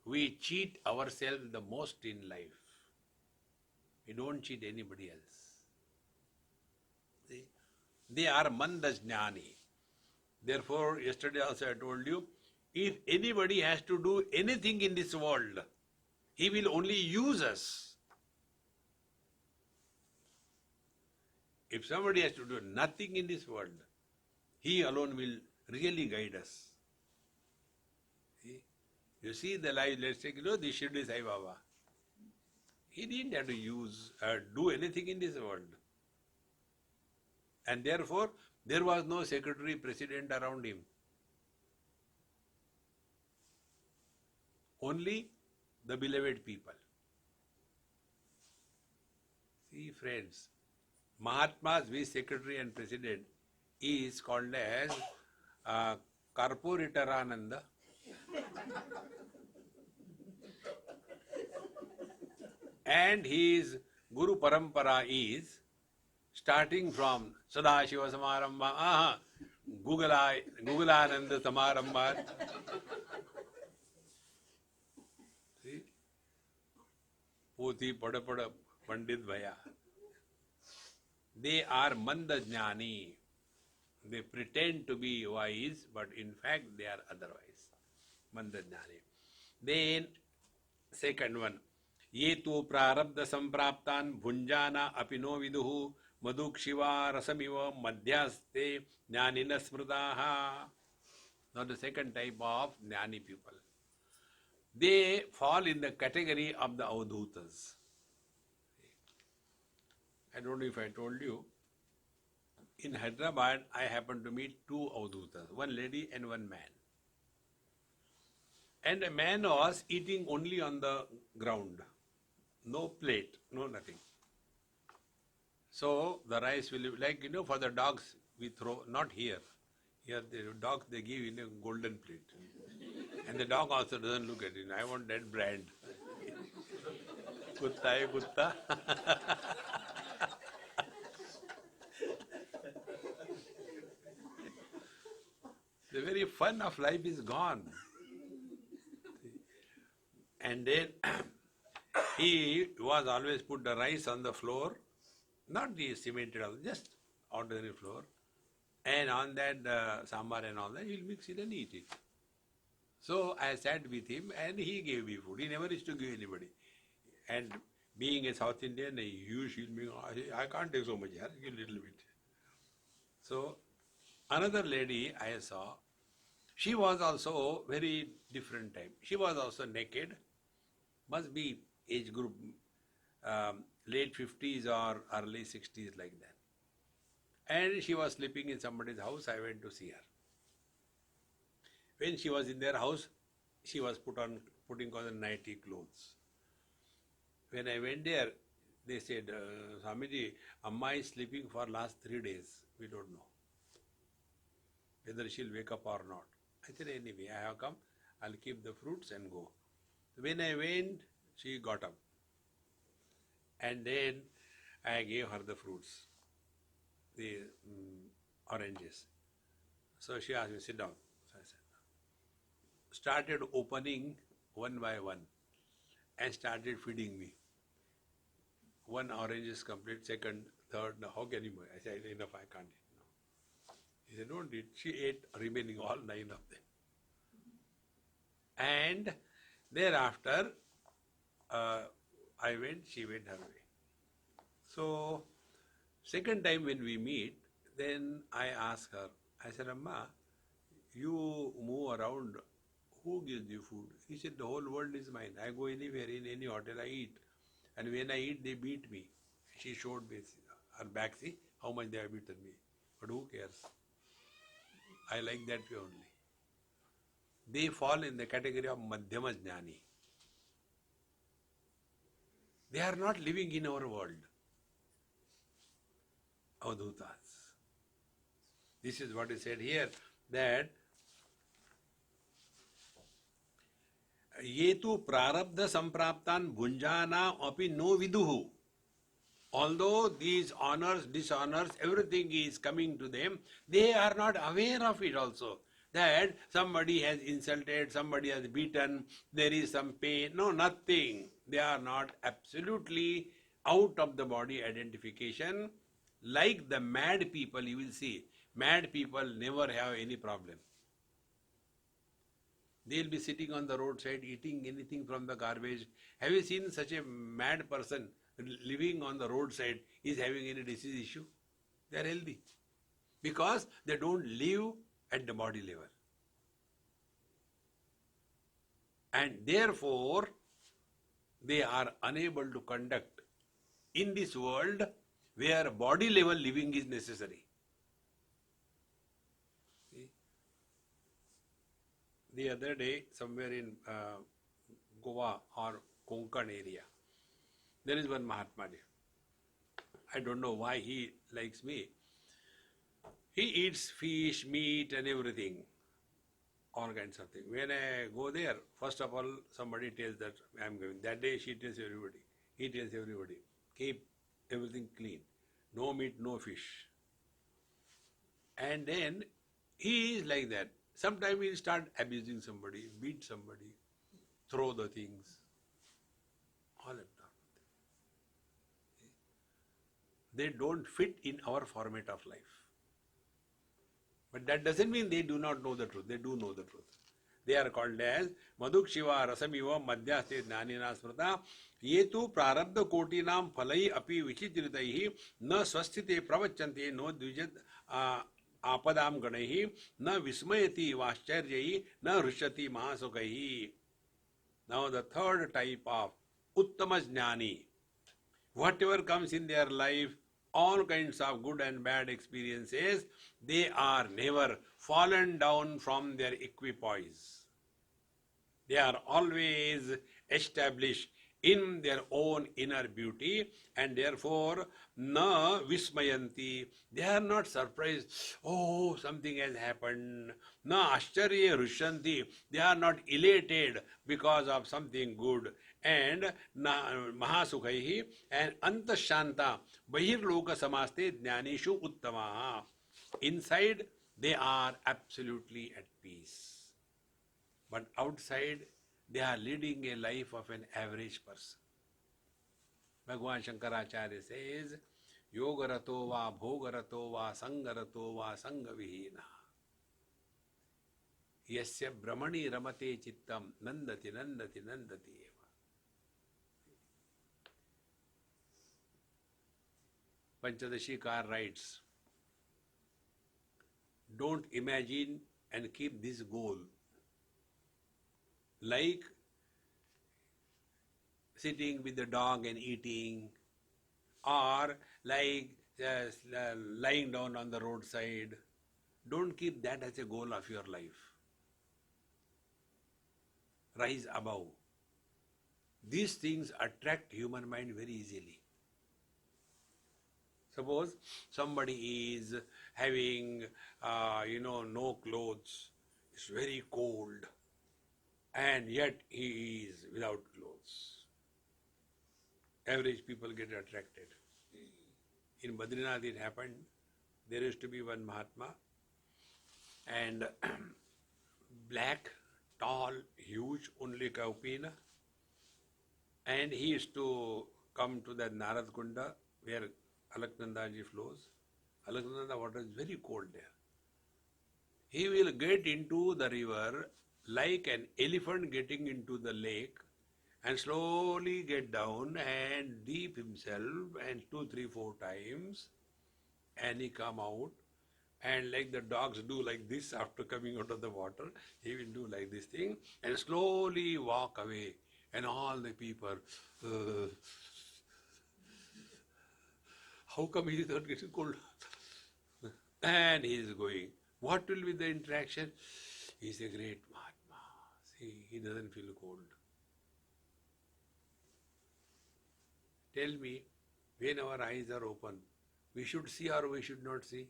we cheat ourselves the most in life. We don't cheat anybody else. See? They are mandajnani. Therefore, yesterday also I told you, if anybody has to do anything in this world, he will only use us. If somebody has to do nothing in this world, he alone will really guide us. See? You see the life, let's take, the Shirdi Sai Baba. He didn't have to do anything in this world. And therefore, there was no secretary, president around him. Only the beloved people. See, friends, Mahatma's vice secretary and president is called as Karpuritarananda. And his Guru Parampara is starting from Sadashiva Samarambha, Gugalananda Samarambha. See? Poti Pada Pada Pandit Bhaya. They are Mandajnani. They pretend to be wise, but in fact they are otherwise. Mandajnani. Then, second one. ये तो प्रारब्ध संप्राप्तान भुंजाना अपिनो विदुः मधुक्षिवा रसमिव मध्यास्ते ज्ञानिन स्मृताः. Now the second type of jnani people. They fall in the category of the avadhutas. I don't know if I told you, in Hyderabad I happened to meet two avadhutas, one lady and one man. And a man was eating only on the ground. No plate, no nothing. So the rice will be like, for the dogs we throw, not here. Here the dogs they give in a golden plate. And the dog also doesn't look at it. I want that brand. Kutta hai kutta. The very fun of life is gone. And then he was always put the rice on the floor, not the cemented, just ordinary floor, and on that sambar and all that, he'll mix it and eat it. So I sat with him and he gave me food. He never used to give anybody. And being a South Indian, I can't take so much, give a little bit. So another lady I saw, she was also very different type. She was also naked, must be age group, late 50s or early 60s like that. And she was sleeping in somebody's house. I went to see her. When she was in their house, she was putting on the nighty clothes. When I went there, they said, Swamiji, Amma is sleeping for last 3 days. We don't know whether she'll wake up or not. I said, anyway, I have come. I'll keep the fruits and go. When I went, she got up. And then I gave her the fruits, the oranges. So she asked me, sit down. So I sat down. Started opening one by one and started feeding me. One orange is complete, second, third, now how can you? I said, enough, I can't eat now. He said, don't eat. She ate remaining all 9 of them. And thereafter, I went, she went her way. So, second time when we meet, then I ask her, I said, Amma, you move around, who gives you food? He said, the whole world is mine. I go anywhere, in any hotel, I eat. And when I eat, they beat me. She showed me her back, see how much they have beaten me. But who cares? I like that way only. They fall in the category of Madhyama Jnani. They are not living in our world. Avadhutas. This is what is said here, that ये तो प्रारब्ध संप्राप्तान भुंजाना अपि no viduhu. Although these honors, dishonors, everything is coming to them, they are not aware of it also. That somebody has insulted, somebody has beaten, there is some pain. No, nothing. They are not absolutely out of the body identification. Like the mad people, you will see, mad people never have any problem. They'll be sitting on the roadside eating anything from the garbage. Have you seen such a mad person living on the roadside is having any disease issue? They are healthy. Because they don't live at the body level. And therefore, they are unable to conduct in this world where body level living is necessary. The other day, somewhere in Goa or Konkan area, there is one Mahatma Ji. I don't know why he likes me. He eats fish, meat and everything, all kinds of things. When I go there, first of all, somebody tells that I am going. That day she tells everybody, he tells everybody, keep everything clean. No meat, no fish. And then he is like that. Sometimes he'll start abusing somebody, beat somebody, throw the things. All of that. They don't fit in our format of life. But that doesn't mean they do not know the truth. They do know the truth. They are called as Madhuk Shiva Rasamiva Madhyaste Jnanina Smrta Yetu Prarabdha Kotinam Phalai Api Vichitritaihi Na Swasthite Pravachante No Dvijat Apadam Ganehi Na Vismayati Vascharyahi Na Rishati Mahasukaihi. Now the third type of Uttama Jnani. Whatever comes in their life, all kinds of good and bad experiences, they are never fallen down from their equipoise. They are always established in their own inner beauty and therefore na vismayanti. They are not surprised, oh, something has happened. Na ascharya rushanti. They are not elated because of something good. And mahasukhaihi and antashanta bahirloka samaste jnanishu uttamaha. Inside they are absolutely at peace. But outside they are leading a life of an average person. Bhagavan Shankaracharya says, Yogarato va bhogarato va sangarato va sangavihina. Yasya brahmani ramate chittam nandati nandati nandati eva. Panchadashikar writes, don't imagine and keep this goal like sitting with the dog and eating, or like lying down on the roadside. Don't keep that as a goal of your life. Rise above. These things attract human mind very easily. Suppose somebody is having, no clothes, it's very cold, and yet he is without clothes. Average people get attracted. In Badrinath it happened. There used to be one Mahatma, and black, tall, huge, only Kaupina, and he used to come to that Narad Kunda where Alaknandaji flows. Alaknanda water is very cold there. He will get into the river like an elephant getting into the lake, and slowly get down and dip himself and 2, 3, 4 times, and he come out, and like the dogs do like this after coming out of the water, he will do like this thing and slowly walk away, and all the people, uh, how come he is not getting cold? And he is going. What will be the interaction? He is a great Mahatma. See, he doesn't feel cold. Tell me, when our eyes are open, we should see or we should not see?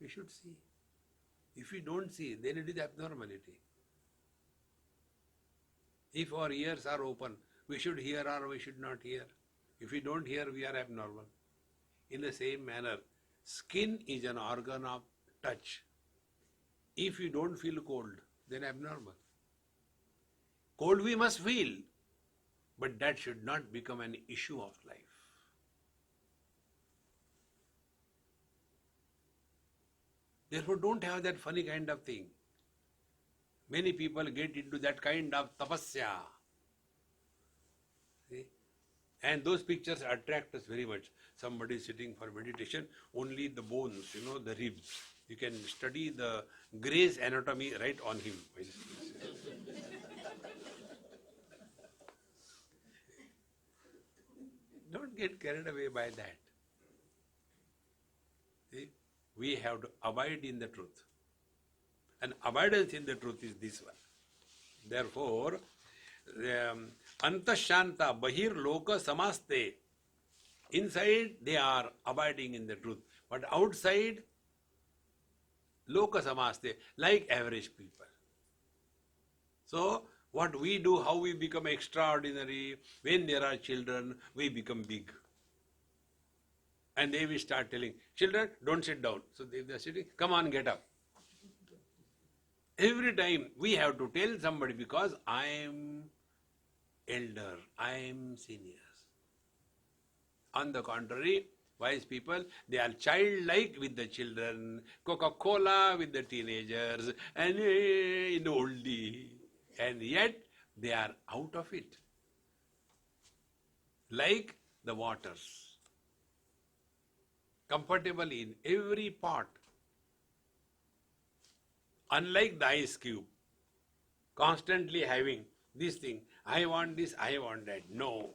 We should see. If we don't see, then it is abnormality. If our ears are open, we should hear or we should not hear. If we don't hear, we are abnormal. In the same manner, skin is an organ of touch. If we don't feel cold, then abnormal. Cold we must feel, but that should not become an issue of life. Therefore, don't have that funny kind of thing. Many people get into that kind of tapasya. See? And those pictures attract us very much. Somebody sitting for meditation, only the bones, the ribs. You can study the Gray's Anatomy right on him. Don't get carried away by that. See? We have to abide in the truth. And abidance in the truth is this one. Therefore, antashanta bahir loka samaste. Inside they are abiding in the truth. But outside, loka samaste, like average people. So, what we do, how we become extraordinary, when there are children, we become big. And they will start telling, children, don't sit down. So they are sitting, come on, get up. Every time we have to tell somebody, because I am elder, I am seniors. On the contrary, wise people, they are childlike with the children, Coca-Cola with the teenagers, and in oldie. And yet, they are out of it. Like the waters. Comfortable in every part. Unlike the ice cube, constantly having this thing, I want this, I want that. No.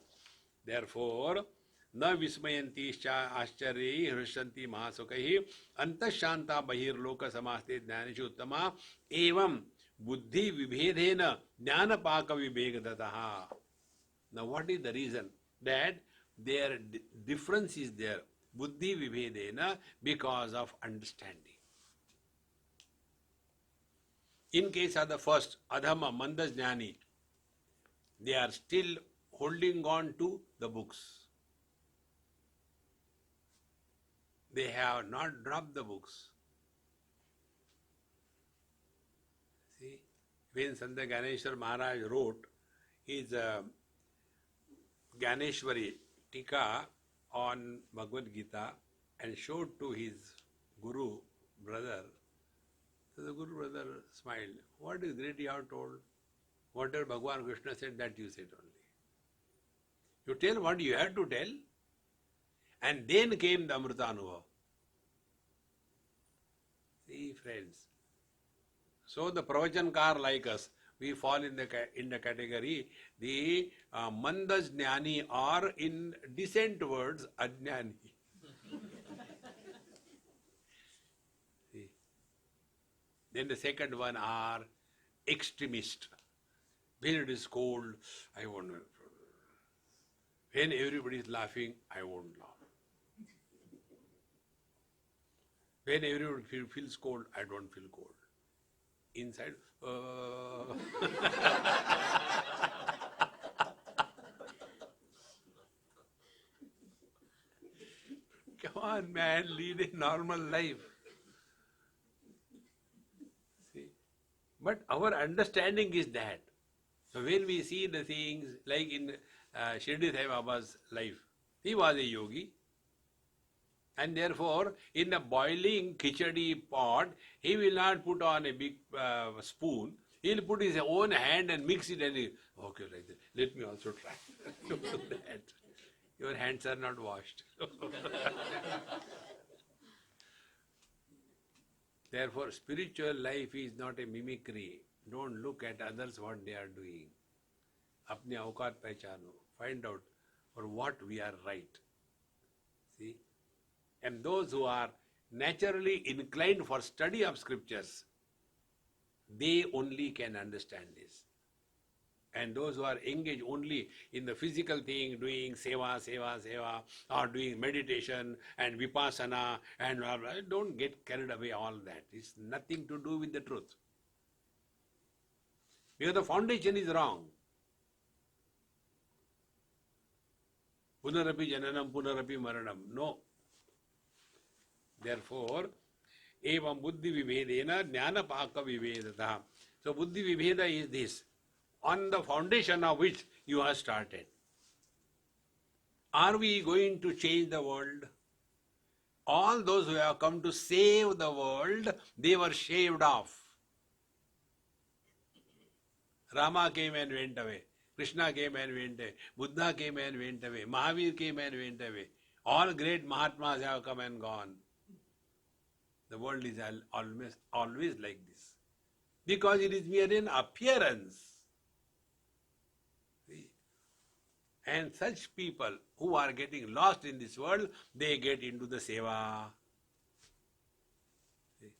Therefore, na vismayanti ascharyi hrishanti mahasukaihi antashanta bahirloka samaste jnanishu uttama evam buddhi vibhedena jnanapaka vibhegadataha. Now what is the reason? That their difference is there. Buddhi vibhedena, because of understanding. In case of the first, adhama, mandas jnani, they are still holding on to the books. They have not dropped the books. See, when Santa Ganeshwar Maharaj wrote his Ganeshwari Tika on Bhagavad Gita and showed to his Guru brother, so the Guru brother smiled. What is great you have told? Whatever Bhagavan Krishna said, that you said only. You tell what you had to tell, and then came the Amrita Anubhav. See, friends. So the Pravachanankar like us, we fall in the category, the Mandas Jnani, or in decent words, Ajnani. See. Then the second one are extremist. When it is cold, I won't. When everybody is laughing, I won't laugh. When everyone feels cold, I don't feel cold. Inside, come on, man, lead a normal life. See? But our understanding is that. So when we see the things like in Shirdi Sai Baba's life, he was a yogi. And therefore, in the boiling khichdi pot, he will not put on a big spoon. He'll put his own hand and mix it and okay, like that. Let me also try. Don't do that. Your hands are not washed. Therefore, spiritual life is not a mimicry. Don't look at others what they are doing. अपने औकात पहचानो. Find out for what we are right. See? And those who are naturally inclined for study of scriptures, they only can understand this. And those who are engaged only in the physical thing, doing seva, or doing meditation and vipassana, and don't get carried away all that. It's nothing to do with the truth. Because the foundation is wrong. Punarapi jananam, punarapi maranam. No. Therefore, evam buddhi vibhedena jnana paka vibhedata. So buddhi vibheda is this, on the foundation of which you have started. Are we going to change the world? All those who have come to save the world, they were shaved off. Rama came and went away. Krishna came and went away. Buddha came and went away. Mahavir came and went away. All great Mahatmas have come and gone. The world is always like this. Because it is mere an appearance. See? And such people who are getting lost in this world, they get into the seva. See?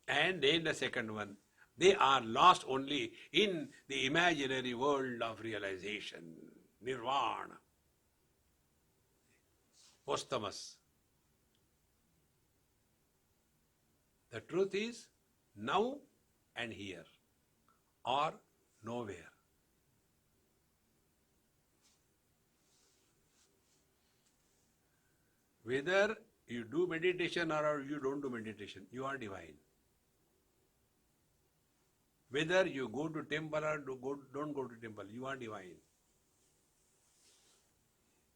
And then the second one, they are lost only in the imaginary world of realization, nirvana, posthumous. The truth is now and here, or nowhere. Whether you do meditation or you don't do meditation, you are divine. Whether you go to temple or don't go to temple, you are divine.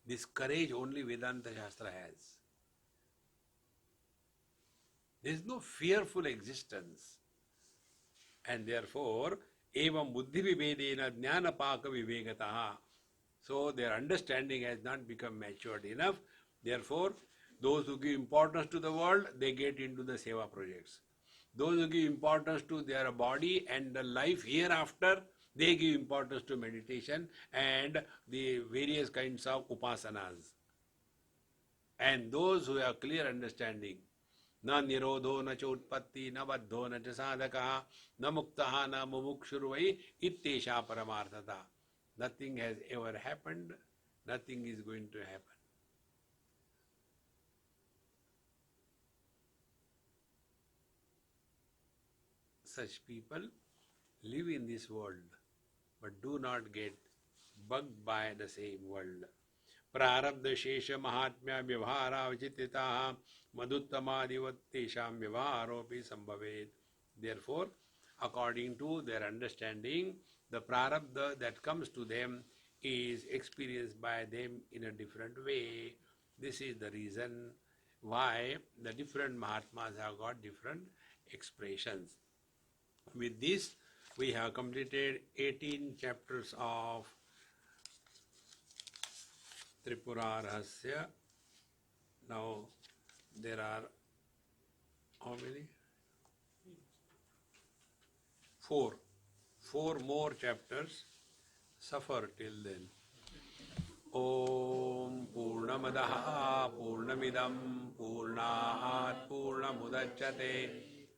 This courage only Vedanta Shastra has. There is no fearful existence. And therefore, evam buddhi vibhedena jnana paka vivegataha. So their understanding has not become matured enough. Therefore, those who give importance to the world, they get into the seva projects. Those who give importance to their body and the life hereafter, they give importance to meditation and the various kinds of upasanas. And those who have clear understanding, na nirodho na cha utpatti na baddho na cha sadhakaha na muktaha na mumukshurvai ittesha paramarthata. Nothing has ever happened, nothing is going to happen. Such people live in this world, but do not get bugged by the same world. Prarabdha shesha mahatmya vyavhara vachititaha maduttamadivattesham vyavharopi sambhavet. Therefore, according to their understanding, the prarabdha that comes to them is experienced by them in a different way. This is the reason why the different Mahatmas have got different expressions. With this, we have completed 18 chapters of Tripura Rahasya. Now, there are how many? 4. 4 more chapters. Suffer till then. Om Purnamadaha Purnamidam Purnat Purnamudachyate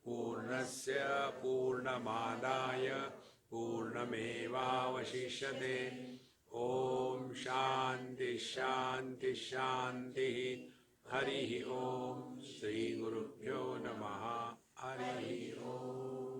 Purnasya Purnamadaya Purnamevavashishyate. Om Shanti Shanti Shanti. Harihi Om. Sri Gurubhyo Namaha. Harihi Om.